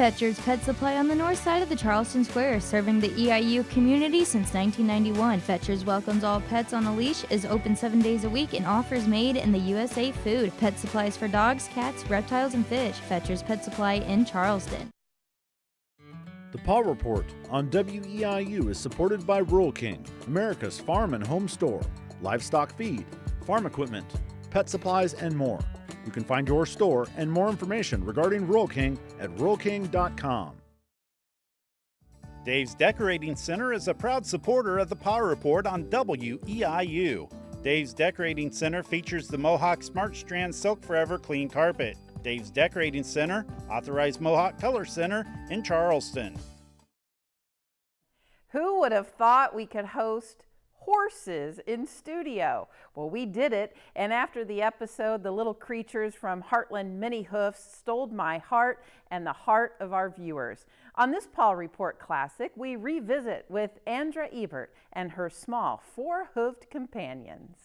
Fetcher's Pet Supply on the north side of the Charleston Square, serving the EIU community since 1991. Fetcher's welcomes all pets on a leash, is open 7 days a week, and offers made in the USA food. Pet supplies for dogs, cats, reptiles, and fish. Fetcher's Pet Supply in Charleston. The Paw Report on WEIU is supported by Rural King, America's farm and home store, livestock feed, farm equipment, pet supplies, and more. You can find your store and more information regarding Rural King at ruralking.com. Dave's Decorating Center is a proud supporter of the Paw Report on WEIU. Dave's Decorating Center features the Mohawk Smart Strand Silk Forever Clean Carpet. Dave's Decorating Center, authorized Mohawk Color Center in Charleston. Who would have thought we could host horses in studio? Well, we did it, and after the episode, the little creatures from Heartland Mini Hoofs stole my heart and the heart of our viewers. On this Paw Report Classic, we revisit with Andra Ebert and her small 4 hoofed companions.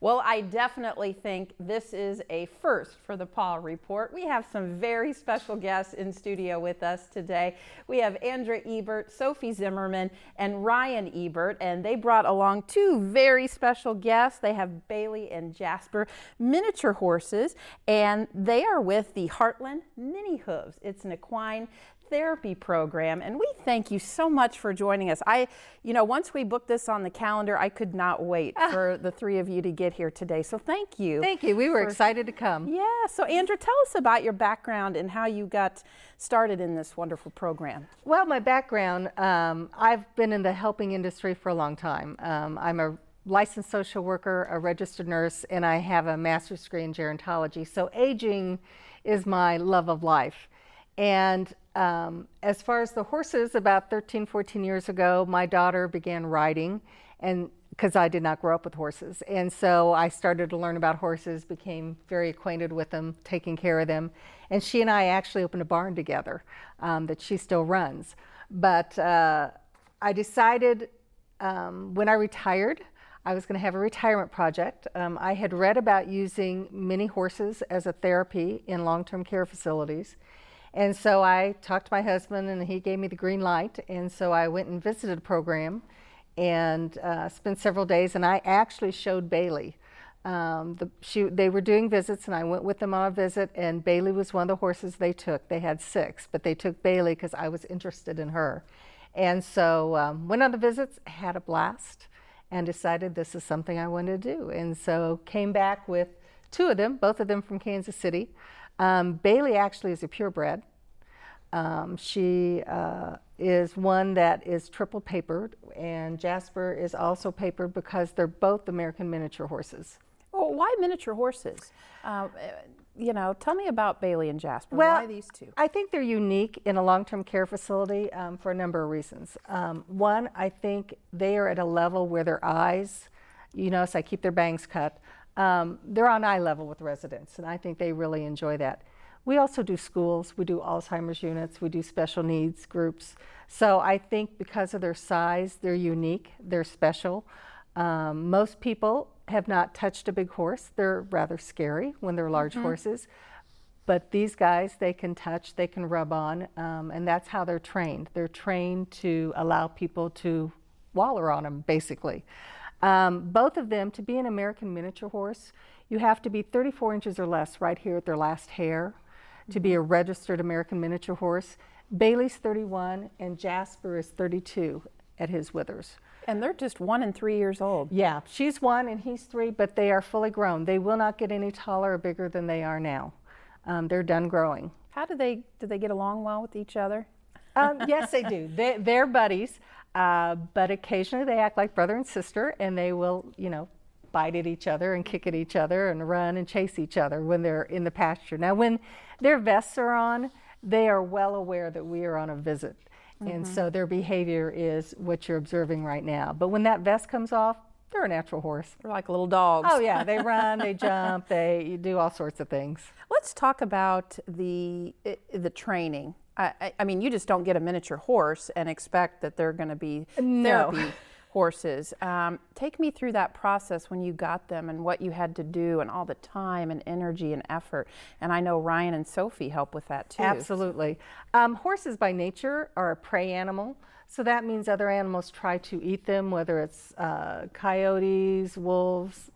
Well, I definitely think this is a first for the Paw Report. We have some very special guests in studio with us today. We have Andra Ebert, Sophie Zimmerman, and Ryan Ebert, and they brought along 2 very special guests. They have Bailey and Jasper, miniature horses, and they are with the Heartland Mini Hoofs. It's an equine therapy program, and we thank you so much for joining us. Once we booked this on the calendar, I could not wait for the 3 of you to get here today. So thank you. Thank you. We were excited to come. Yeah. So Andra, tell us about your background and how you got started in this wonderful program. Well, my background, I've been in the helping industry for a long time. I'm a licensed social worker, a registered nurse, and I have a master's degree in gerontology. So aging is my love of life. And as far as the horses, about 13, 14 years ago, my daughter began riding, and because I did not grow up with horses. And so I started to learn about horses, became very acquainted with them, taking care of them. And she and I actually opened a barn together that she still runs. But I decided when I retired, I was going to have a retirement project. I had read about using mini horses as a therapy in long-term care facilities. And so I talked to my husband, and he gave me the green light. And so I went and visited a program and spent several days. And I actually showed Bailey. They were doing visits, and I went with them on a visit. And Bailey was one of the horses they took. They had 6, but they took Bailey because I was interested in her. And so went on the visits, had a blast, and decided this is something I wanted to do. And so came back with 2 of them, both of them from Kansas City. Bailey actually is a purebred. She is one that is triple papered, and Jasper is also papered because they're both American miniature horses. Well, why miniature horses? Tell me about Bailey and Jasper. Well, why these 2? I think they're unique in a long-term care facility for a number of reasons. One, I think they are at a level where their eyes, so I keep their bangs cut. They're on eye level with residents, and I think they really enjoy that. We also do schools, we do Alzheimer's units, we do special needs groups. So I think because of their size, they're unique, they're special. Most people have not touched a big horse. They're rather scary when they're large horses. But these guys, they can touch, they can rub on, and that's how they're trained. They're trained to allow people to waller on them, basically. Both of them, to be an American miniature horse, you have to be 34 inches or less right here at their last hair to be a registered American miniature horse. Bailey's 31 and Jasper is 32 at his withers. And they're just 1 and 3 years old. Yeah, she's 1 and he's 3, but they are fully grown. They will not get any taller or bigger than they are now. They're done growing. How do they get along well with each other? Yes, they do. They're buddies, but occasionally they act like brother and sister, and they will, bite at each other and kick at each other and run and chase each other when they're in the pasture. Now, when their vests are on, they are well aware that we are on a visit. And so their behavior is what you're observing right now. But when that vest comes off, they're a natural horse. They're like little dogs. Oh yeah, they run, they jump, they do all sorts of things. Let's talk about the training. I mean, you just don't get a miniature horse and expect that they're going to be therapy horses. Take me through that process when you got them and what you had to do and all the time and energy and effort. And I know Ryan and Sophie help with that too. Absolutely. Horses by nature are a prey animal. So that means other animals try to eat them, whether it's coyotes, wolves,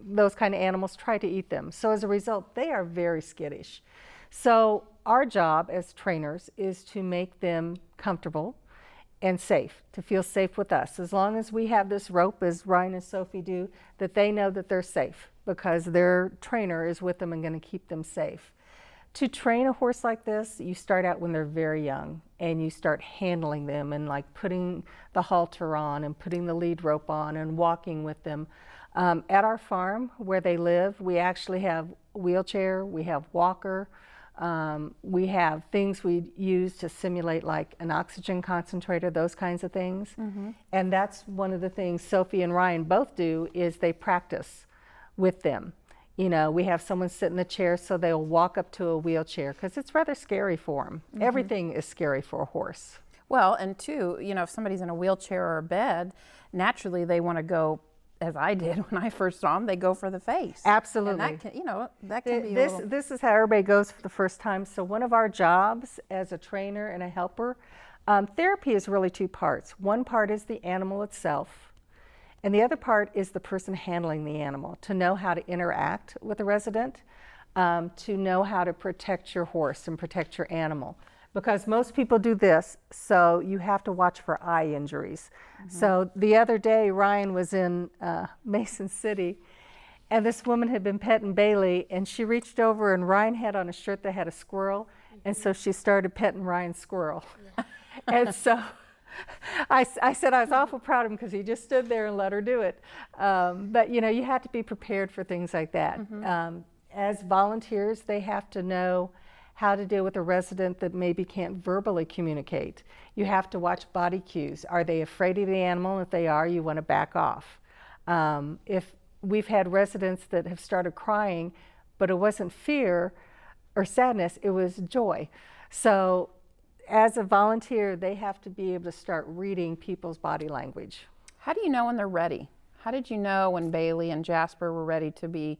those kind of animals try to eat them. So as a result, they are very skittish. So our job as trainers is to make them comfortable and safe, to feel safe with us. As long as we have this rope, as Ryan and Sophie do, that they know that they're safe because their trainer is with them and going to keep them safe. To train a horse like this, you start out when they're very young and you start handling them and like putting the halter on and putting the lead rope on and walking with them. At our farm where they live, we actually have wheelchair, we have walker, we have things we use to simulate like an oxygen concentrator, those kinds of things. And that's one of the things Sophie and Ryan both do is they practice with them. You know, we have someone sit in the chair so they'll walk up to a wheelchair because it's rather scary for them. Everything is scary for a horse. Well, and two, you know, if somebody's in a wheelchair or a bed, naturally they want to go, as I did when I first saw them, they go for the face. Absolutely. And that can, you know, that can be This is how everybody goes for the first time. So one of our jobs as a trainer and a helper, therapy is really two parts. One part is the animal itself. And the other part is the person handling the animal, to know how to interact with the resident, to know how to protect your horse and protect your animal. Because most people do this, so you have to watch for eye injuries. So the other day, Ryan was in Mason City, and this woman had been petting Bailey, and she reached over, and Ryan had on a shirt that had a squirrel, and so she started petting Ryan's squirrel. And so I said I was awful proud of him because he just stood there and let her do it. But you know, you have to be prepared for things like that. As volunteers, they have to know how to deal with a resident that maybe can't verbally communicate. You have to watch body cues. Are they afraid of the animal? If they are, you want to back off. If we've had residents that have started crying, but it wasn't fear or sadness, it was joy. So as a volunteer, they have to be able to start reading people's body language. How do you know when they're ready? How did you know when Bailey and Jasper were ready to be,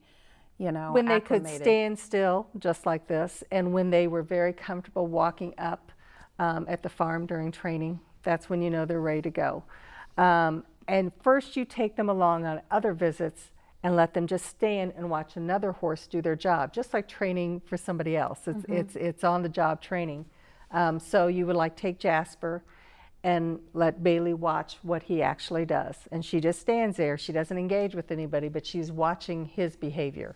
you know, when they acclimated? could stand still, just like this, and when they were very comfortable walking up at the farm during training, that's when you know they're ready to go. And first you take them along on other visits and let them just stand and watch another horse do their job, just like training for somebody else. It's on the job training. So you would like take Jasper and let Bailey watch what he actually does. And she just stands there. She doesn't engage with anybody, but she's watching his behavior.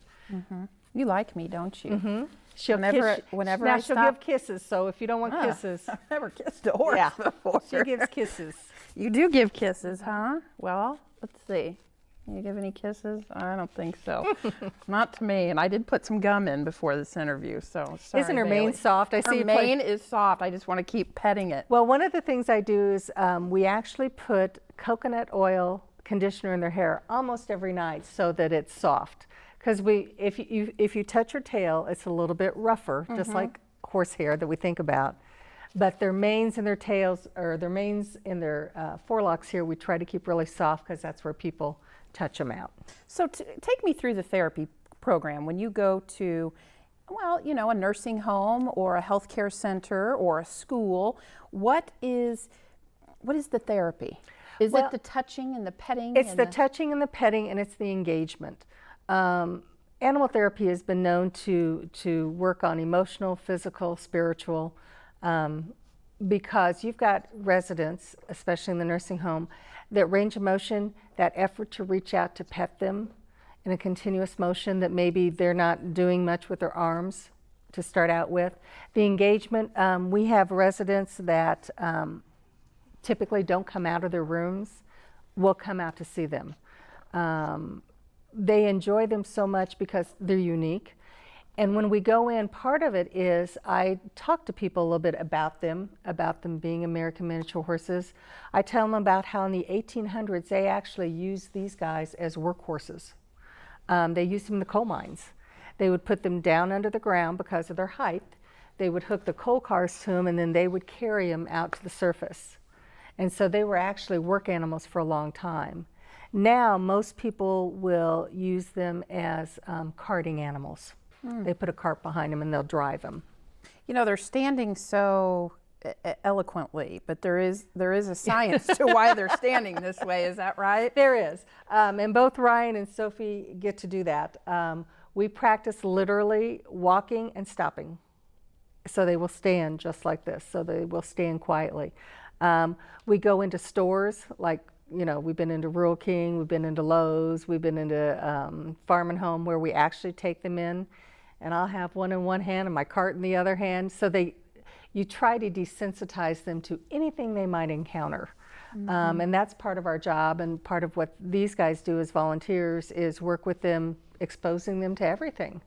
You like me, don't you? She'll Whenever now I she'll stop, give kisses, so if you don't want kisses. I've never kissed a horse before. She gives kisses. You do give kisses, huh? Well, let's see. You give any kisses? I don't think so. Not to me. And I did put some gum in before this interview, so sorry, Isn't her Bailey. mane soft? I see Her you mane is soft. I just want to keep petting it. Well, one of the things I do is we actually put coconut oil conditioner in their hair almost every night so that it's soft. Because if you touch her tail, it's a little bit rougher, just like horse hair that we think about. But their manes and their tails, or their manes and their forelocks here, we try to keep really soft because that's where people touch them out. So take me through the therapy program. When you go to, well, you know, a nursing home or a healthcare center or a school, what is the therapy? Is it the touching and the petting? It's the touching and the petting, and it's the engagement. Animal therapy has been known to work on emotional, physical, spiritual, because you've got residents, especially in the nursing home, that range of motion, that effort to reach out to pet them in a continuous motion that maybe they're not doing much with their arms to start out with. The engagement, we have residents that typically don't come out of their rooms. We'll come out to see them. They enjoy them so much because they're unique. And when we go in, part of it is I talk to people a little bit about them being American miniature horses. I tell them about how in the 1800s they actually used these guys as workhorses. They used them in the coal mines. They would put them down under the ground because of their height. They would hook the coal cars to them, and then they would carry them out to the surface. And so they were actually work animals for a long time. Now, most people will use them as carting animals. They put a cart behind them and they'll drive them. You know, they're standing so eloquently, but there is a science to why they're standing this way. Is that right? There is. And both Ryan and Sophie get to do that. We practice literally walking and stopping. So they will stand just like this. So they will stand quietly. We go into stores, like, you know, we've been into Rural King, we've been into Lowe's, we've been into Farm and Home, where we actually take them in, and I'll have one in one hand and my cart in the other hand. So you try to desensitize them to anything they might encounter. And that's part of our job, and part of what these guys do as volunteers is work with them, exposing them to everything.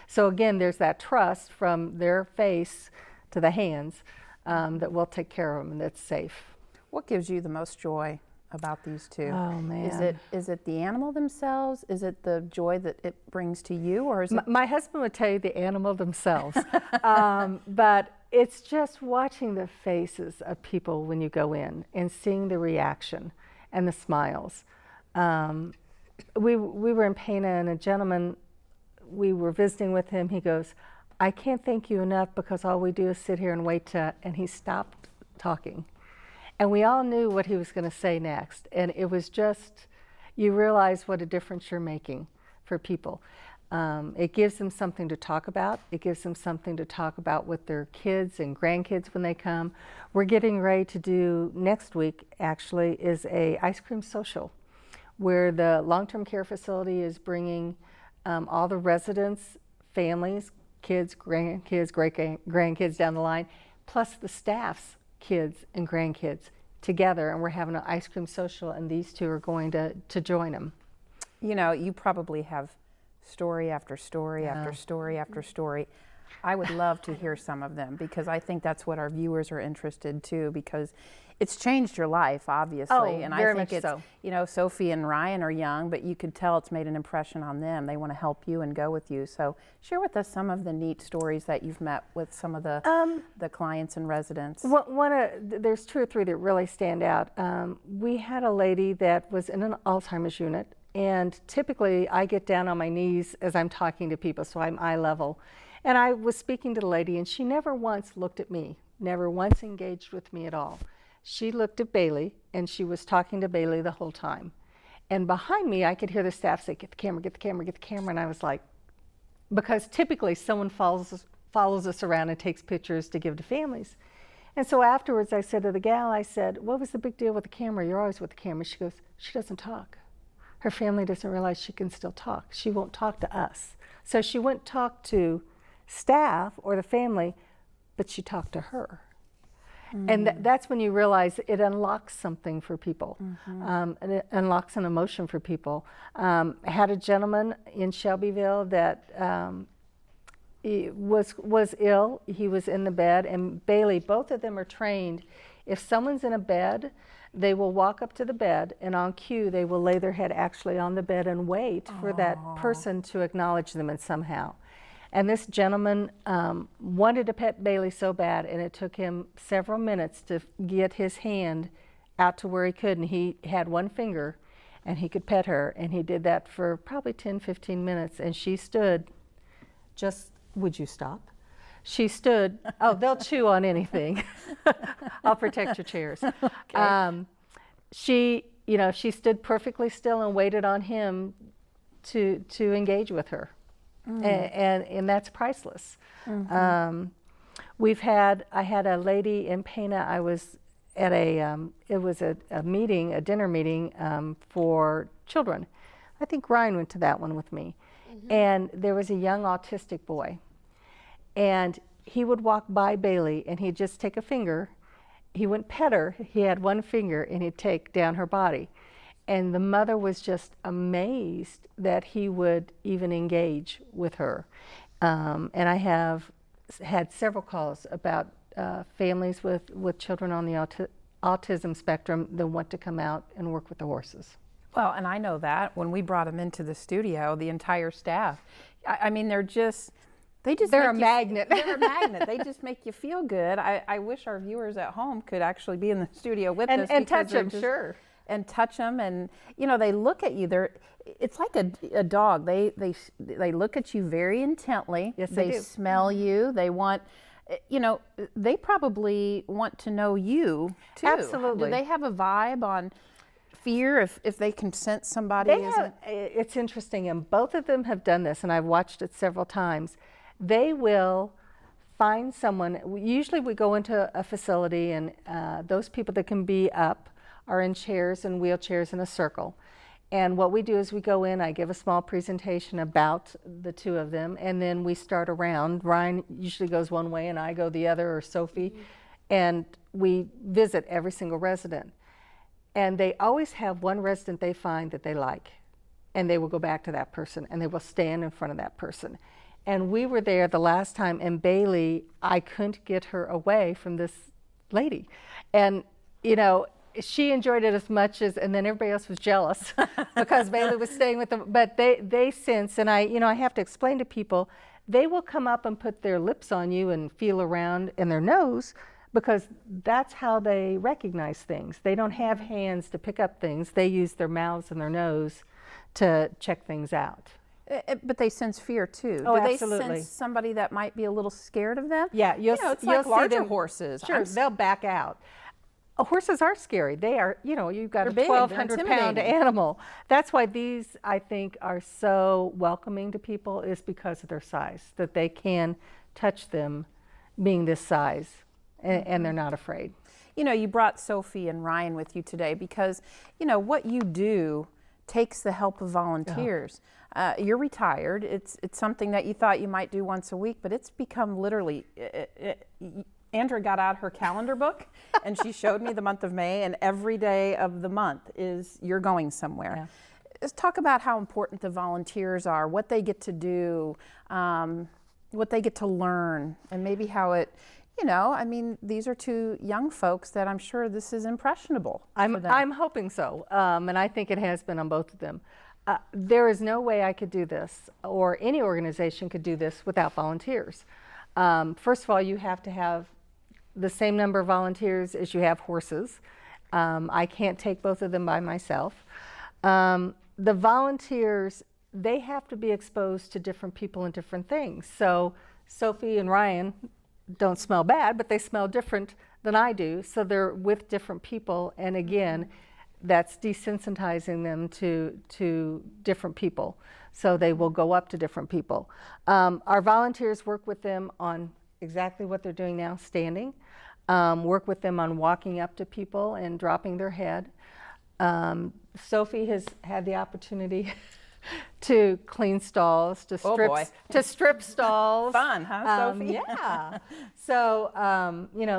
So again, there's that trust from their face to the hands that we'll take care of them and that's safe. What gives you the most joy about these two? Oh man. Is it the animal themselves? Is it the joy that it brings to you, or is it? My husband would tell you the animal themselves, but it's just watching the faces of people when you go in and seeing the reaction and the smiles. We were in Pana, and a gentleman, we were visiting with him, he goes, "I can't thank you enough because all we do is sit here and wait and he stopped talking. And we all knew what he was going to say next. And it was just, you realize what a difference you're making for people. It gives them something to talk about. It gives them something to talk about with their kids and grandkids when they come. We're getting ready to do, next week actually, is a ice cream social where the long-term care facility is bringing all the residents, families, kids, grandkids, great-grandkids down the line, plus the staff's kids and grandkids together, and we're having an ice cream social, and these two are going to join them. You know, you probably have story after story after story after story. I would love to hear some of them, because I think that's what our viewers are interested too, because it's changed your life, obviously. Oh, and very I think much it's, so. you know, Sophie and Ryan are young, but you could tell it's made an impression on them. They want to help you and go with you. So share with us some of the neat stories that you've met with some of the clients and residents. There's 2 or 3 that really stand out. We had a lady that was in an Alzheimer's unit, and typically I get down on my knees as I'm talking to people, so I'm eye level. And I was speaking to the lady, and she never once looked at me, never once engaged with me at all. She looked at Bailey, and she was talking to Bailey the whole time. And behind me, I could hear the staff say, "Get the camera, get the camera, get the camera." And I was like, because typically someone follows us around and takes pictures to give to families. And so afterwards, I said to the gal, I said, "What was the big deal with the camera? You're always with the camera." She goes, "She doesn't talk. Her family doesn't realize she can still talk. She won't talk to us." So she wouldn't talk to staff or the family, but she talked to her. And that's when you realize it unlocks something for people. And it unlocks an emotion for people. I had a gentleman in Shelbyville that he was ill. He was in the bed, and Bailey, both of them are trained. If someone's in a bed, they will walk up to the bed, and on cue, they will lay their head actually on the bed and wait for that person to acknowledge them in somehow. And this gentleman wanted to pet Bailey so bad, and it took him several minutes to get his hand out to where he could, and he had one finger, and he could pet her, and he did that for probably 10, 15 minutes, and she stood would you stop? She stood, they'll chew on anything. I'll protect your chairs. Okay. She stood perfectly still and waited on him to engage with her. And that's priceless. I had a lady in Pana. I was at it was a dinner meeting for children. I think Ryan went to that one with me. And there was a young autistic boy, and he would walk by Bailey, and he'd just take a finger. He wouldn't pet her. He had one finger, and he'd take down her body. And the mother was just amazed that he would even engage with her. And I have had several calls about families with children on the autism spectrum that want to come out and work with the horses. Well, and I know that when we brought them into the studio, the entire staff, I mean, they're just They're a magnet. They're a magnet. They just make you feel good. I wish our viewers at home could actually be in the studio with us. And touch them, sure. And touch them, and they look at you. It's like a dog. They look at you very intently. Yes, they do. Smell you. They want, they probably want to know you too. Absolutely. Do they have a vibe on fear if they can sense somebody? It's interesting, and both of them have done this, and I've watched it several times. They will find someone. Usually we go into a facility, and those people that can be up are in chairs and wheelchairs in a circle. And what we do is we go in, I give a small presentation about the two of them, and then we start around. Ryan usually goes one way and I go the other, or Sophie, and we visit every single resident. And they always have one resident they find that they like, and they will go back to that person, and they will stand in front of that person. And we were there the last time, and Bailey, I couldn't get her away from this lady. And, she enjoyed it as much as, and then everybody else was jealous because Bailey was staying with them. But they sense, and I have to explain to people, they will come up and put their lips on you and feel around in their nose, because that's how they recognize things. They don't have hands to pick up things. They use their mouths and their nose to check things out. But they sense fear too. Oh, Do they absolutely. sense somebody that might be a little scared of them? Yeah, it's like larger horses. Sure, they'll back out. Horses are scary. They are, you've got a They're big, they're 1,200-pound intimidating. animal. That's why these, I think, are so welcoming to people, is because of their size, that they can touch them being this size, and they're not afraid. You brought Sophie and Ryan with you today because, what you do takes the help of volunteers. You're retired. It's something that you thought you might do once a week, but it's become literally, Andra got out her calendar book and she showed me the month of May, and every day of the month you're going somewhere. Yeah. Let's talk about how important the volunteers are, what they get to do, what they get to learn, and maybe how it, these are two young folks that I'm sure this is impressionable for them. I'm hoping so, and I think it has been on both of them. There is no way I could do this, or any organization could do this, without volunteers. First of all, you have to have the same number of volunteers as you have horses. I can't take both of them by myself. The volunteers, they have to be exposed to different people and different things. So Sophie and Ryan don't smell bad, but they smell different than I do. So they're with different people, and again, that's desensitizing them to different people. So they will go up to different people. Our volunteers work with them on exactly what they're doing now, standing. Work with them on walking up to people and dropping their head. Sophie has had the opportunity to clean stalls, to strip stalls. Fun, huh, Sophie? Yeah. So,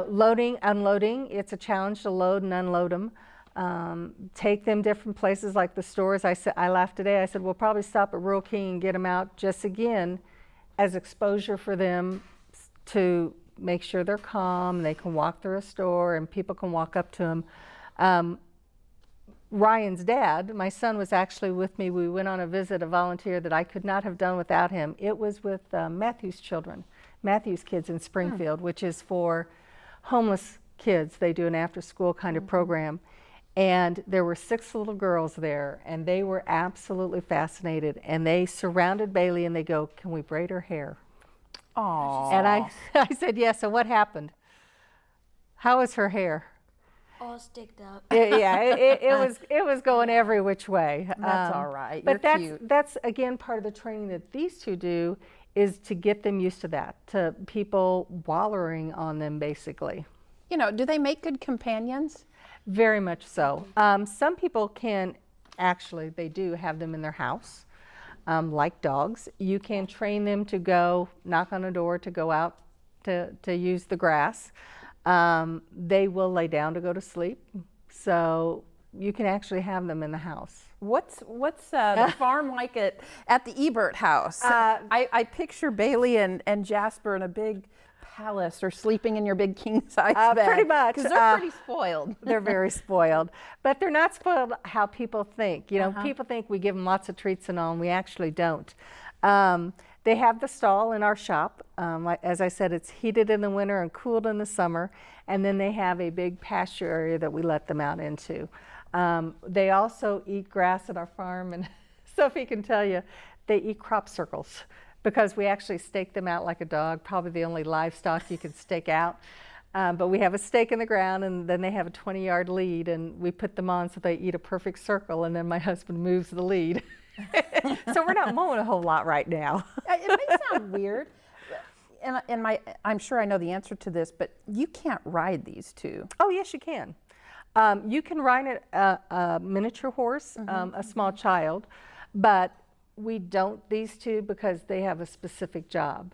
loading, unloading, it's a challenge to load and unload them. Take them different places like the stores. I laughed today. I said, we'll probably stop at Rural King and get them out, just again as exposure for them to make sure they're calm, they can walk through a store, and people can walk up to them. Ryan's dad, my son, was actually with me. We went on a visit, a volunteer that I could not have done without him. It was with Matthew's children, Matthew's kids in Springfield, which is for homeless kids. They do an after-school kind of program. And there were 6 little girls there, and they were absolutely fascinated. And they surrounded Bailey, and they go, "Can we braid her hair?" Aww. And I said, "Yes." So what happened? How is her hair? All sticked up. It was going every which way. That's all right. But You're cute. that's again part of the training that these two do, is to get them used to that, to people wallowing on them, basically. Do they make good companions? Very much so. Some people can, actually, they do have them in their house, like dogs. You can train them to go knock on a door, to go out to use the grass. They will lay down to go to sleep. So you can actually have them in the house. What's the farm like at the Ebert house? I picture Bailey and Jasper in a big palace, or sleeping in your big king-size bed. Pretty much. Because they're pretty spoiled. They're very spoiled. But they're not spoiled how people think. People think we give them lots of treats and all, and we actually don't. They have the stall in our shop. As I said, it's heated in the winter and cooled in the summer. And then they have a big pasture area that we let them out into. They also eat grass at our farm, and Sophie can tell you, they eat crop circles because we actually stake them out like a dog, probably the only livestock you can stake out. But we have a stake in the ground, and then they have a 20-yard lead, and we put them on so they eat a perfect circle, and then my husband moves the lead. So we're not mowing a whole lot right now. It may sound weird, and I'm sure I know the answer to this, but you can't ride these two. Oh, yes, you can. You can ride a miniature horse, a small child, but we don't these two because they have a specific job.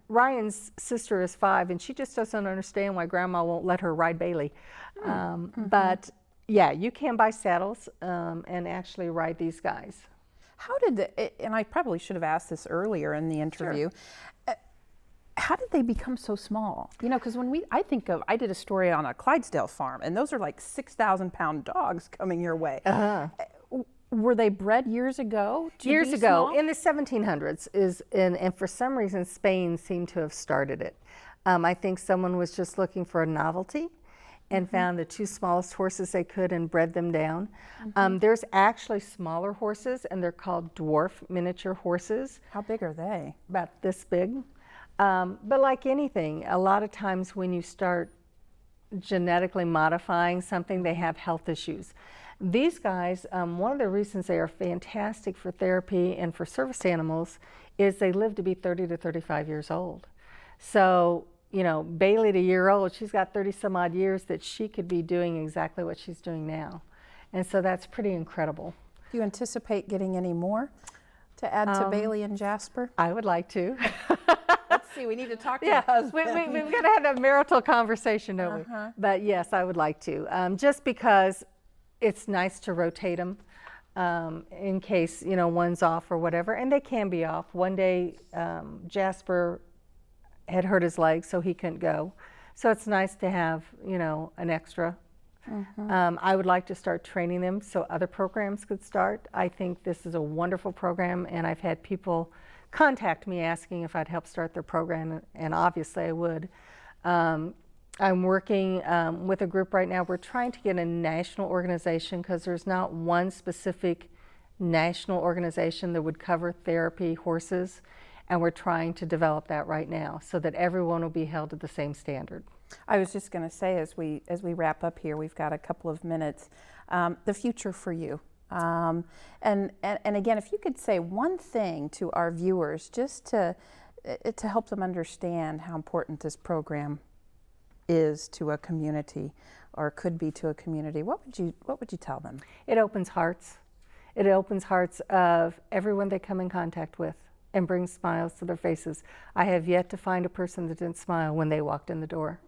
Ryan's sister is 5, and she just doesn't understand why Grandma won't let her ride Bailey. But yeah, you can buy saddles and actually ride these guys. How did and I probably should have asked this earlier in the interview. Sure. How did they become so small? You know, because I did a story on a Clydesdale farm, and those are like 6,000-pound dogs coming your way. Were they bred years ago? Years ago, in the 1700s, and for some reason Spain seemed to have started it. I think someone was just looking for a novelty and found the 2 smallest horses they could and bred them down. There's actually smaller horses, and they're called dwarf miniature horses. How big are they? About this big. But like anything, a lot of times when you start genetically modifying something, they have health issues. These guys, one of the reasons they are fantastic for therapy and for service animals is they live to be 30 to 35 years old. So, you know, Bailey at a year old, she's got 30 some odd years that she could be doing exactly what she's doing now. And so that's pretty incredible. Do you anticipate getting any more to add to Bailey and Jasper? I would like to. Let's see, we need to talk to your husband. We've got to have a marital conversation, don't we? But yes, I would like to. Just because it's nice to rotate them in case, you know, one's off or whatever, and they can be off. One day, Jasper had hurt his leg, so he couldn't go. So it's nice to have, you know, an extra. I would like to start training them so other programs could start. I think this is a wonderful program, and I've had people contact me asking if I'd help start their program, and obviously I would. I'm working with a group right now. We're trying to get a national organization because there's not one specific national organization that would cover therapy horses, and we're trying to develop that right now so that everyone will be held to the same standard. I was just going to say, as we wrap up here, we've got a couple of minutes. The future for you, and again, if you could say one thing to our viewers, just to help them understand how important this program is to a community, or could be to a community, what would you tell them? It opens hearts. It opens hearts of everyone they come in contact with and brings smiles to their faces. I have yet to find a person that didn't smile when they walked in the door.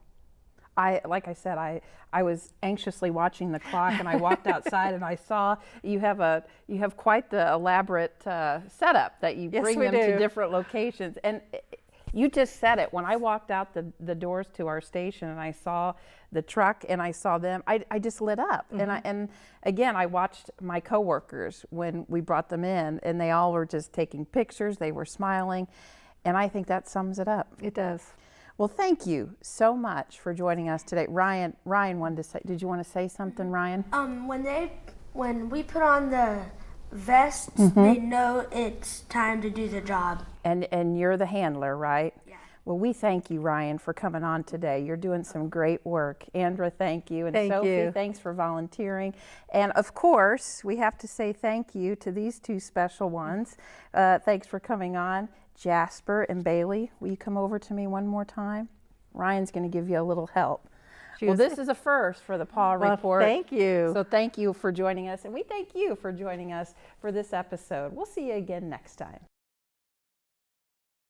Like I said, I was anxiously watching the clock, and I walked outside and I saw you have quite the elaborate setup that you bring them to different locations. And you just said it. When I walked out the doors to our station and I saw the truck and I saw them, I just lit up. And again, I watched my coworkers when we brought them in, and they all were just taking pictures. They were smiling, and I think that sums it up. It does. Well, thank you so much for joining us today. Ryan wanted to say, did you want to say something, Ryan? When we put on the vests, they know it's time to do the job. And you're the handler, right? Yeah. Well, we thank you, Ryan, for coming on today. You're doing some great work. Andra, thank you. And thank Sophie, you. Thanks for volunteering. And of course, we have to say thank you to these 2 special ones. Thanks for coming on. Jasper and Bailey, will you come over to me one more time? Ryan's going to give you a little help. Well, this is a first for the Paw Report. Thank you. So thank you for joining us, and we thank you for joining us for this episode. We'll see you again next time.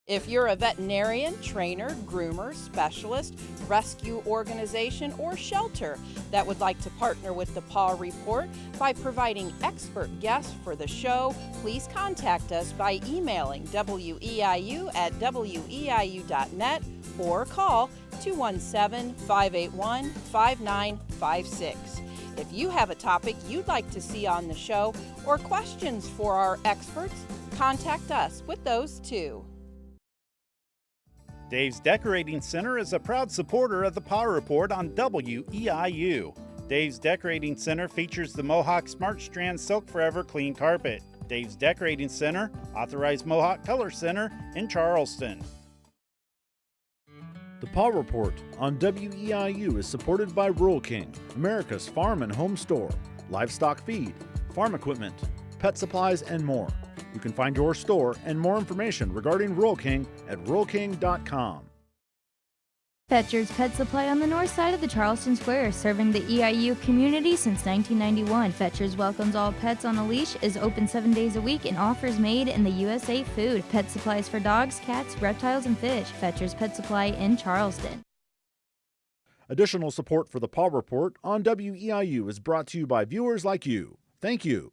If you're a veterinarian, trainer, groomer, specialist, rescue organization, or shelter that would like to partner with the Paw Report by providing expert guests for the show, please contact us by emailing weiu@weiu.net or call 217-581-5956. If you have a topic you'd like to see on the show or questions for our experts, Contact us with those too. Dave's Decorating Center is a proud supporter of the Paw Report on WEIU. Dave's Decorating Center features the Mohawk Smart Strand Silk Forever Clean Carpet. Dave's Decorating Center, authorized Mohawk Color Center in Charleston. The Paw Report on WEIU is supported by Rural King, America's farm and home store, livestock feed, farm equipment, pet supplies, and more. You can find your store and more information regarding Rural King at ruralking.com. Fetcher's Pet Supply on the north side of the Charleston Square, serving the EIU community since 1991. Fetcher's welcomes all pets on a leash, is open 7 days a week, and offers made in the USA food. Pet supplies for dogs, cats, reptiles, and fish. Fetcher's Pet Supply in Charleston. Additional support for the Paw Report on WEIU is brought to you by viewers like you. Thank you.